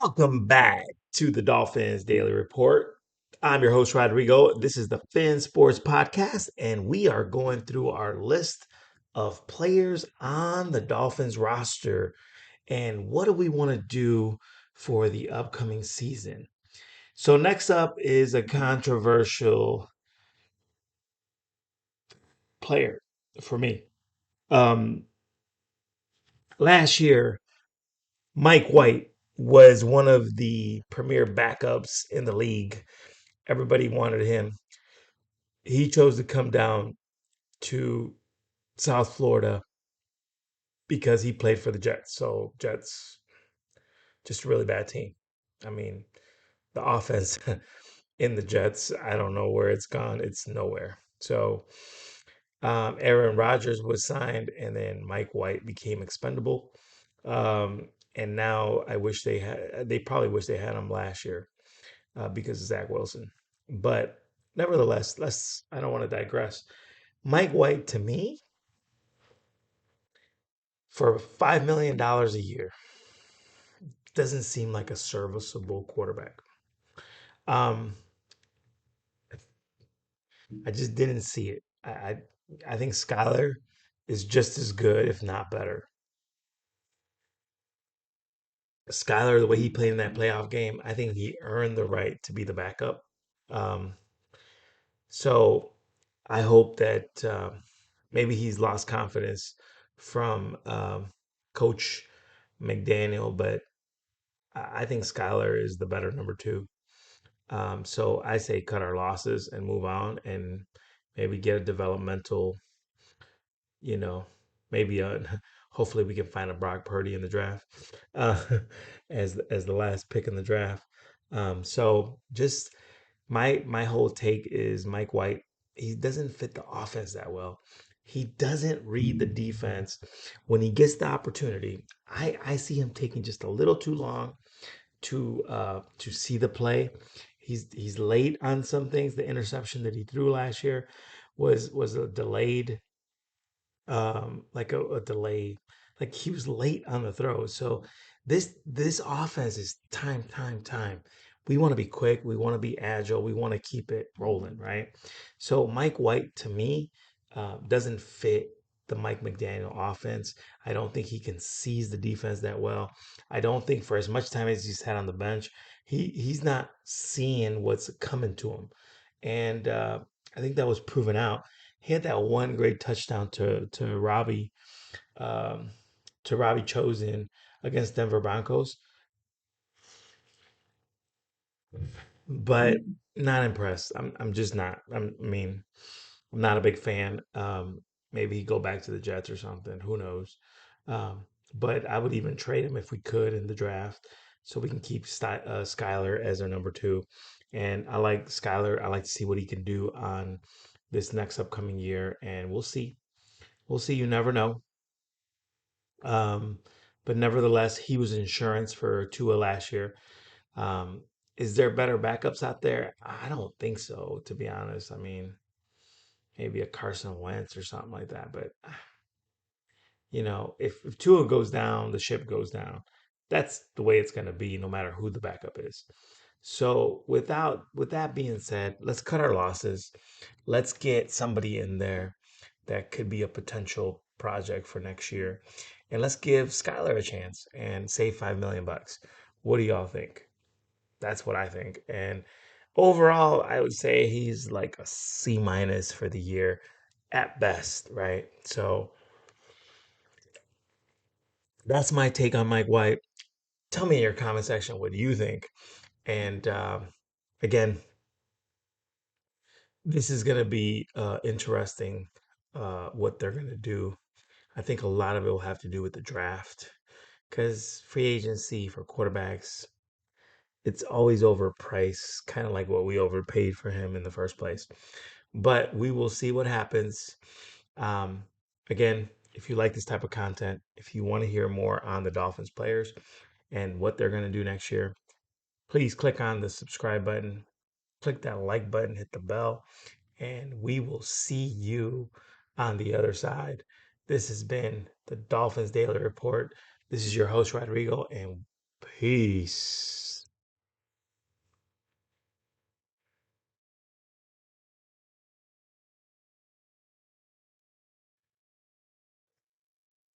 Welcome back to the Dolphins Daily Report. I'm your host, Rodrigo. This is the Fin Sports Podcast, and we are going through our list of players on the Dolphins roster and what do we want to do for the upcoming season. So, next up is a controversial player for me. Um, Last year, Mike White was one of the premier backups in the league. Everybody wanted him. He chose to come down to South Florida because he played for the Jets. So Jets, just a really bad team. I mean, the offense in the Jets, I don't know where it's gone. It's nowhere. So Aaron Rodgers was signed, and then Mike White became expendable. And now I wish they had. They probably wish they had him last year because of Zach Wilson. But nevertheless, let's. I don't want to digress. Mike White to me for $5 million a year doesn't seem like a serviceable quarterback. Um, I just didn't see it. I think Skyler is just as good, if not better. Skyler, the way he played in that playoff game, I think he earned the right to be the backup. Um, so I hope that maybe he's lost confidence from Coach McDaniel, but I think Skyler is the better number two. So I say cut our losses and move on and maybe get a developmental, you know, maybe hopefully we can find a Brock Purdy in the draft uh, as the last pick in the draft. So just my whole take is Mike White. He doesn't fit the offense that well. He doesn't read the defense when he gets the opportunity. I see him taking just a little too long to see the play. He's late on some things. The interception that he threw last year was a delayed like a delay. Like he was late on the throw. So this offense is time. We want to be quick, we want to be agile, we want to keep it rolling, right? So Mike White to me doesn't fit the Mike McDaniel offense. I don't think he can seize the defense that well. I don't think for as much time as he's had on the bench, he's not seeing what's coming to him. And I think that was proven out. He had that one great touchdown um, to Robbie Chosen against Denver Broncos, but not impressed. I'm just not. I mean, I'm not a big fan. Maybe he go back to the Jets or something. Who knows? Um, but I would even trade him if we could in the draft, so we can keep Skyler as our number two. And I like Skyler. I like to see what he can do on this next upcoming year, and we'll see. We'll see. You never know. Um, but nevertheless, he was insurance for Tua last year. Um, is there better backups out there? I don't think so, to be honest. I mean, maybe a Carson Wentz or something like that. But if Tua goes down, the ship goes down. That's the way it's going to be, no matter who the backup is. So, with that being said, let's cut our losses. Let's get somebody in there that could be a potential project for next year, and let's give Skylar a chance and save 5 million bucks. What do y'all think? That's what I think. And overall, I would say he's like a C minus for the year at best, right? So that's my take on Mike White. Tell me in your comment section what you think. And again, this is going to be interesting what they're going to do. I think a lot of it will have to do with the draft because free agency for quarterbacks, it's always overpriced, kind of like what we overpaid for him in the first place. But we will see what happens. Um, Again, if you like this type of content, if you want to hear more on the Dolphins players and what they're going to do next year, please click on the subscribe button, click that like button, hit the bell, and we will see you on the other side. This has been the Dolphins Daily Report. This is your host, Rodrigo, and Peace.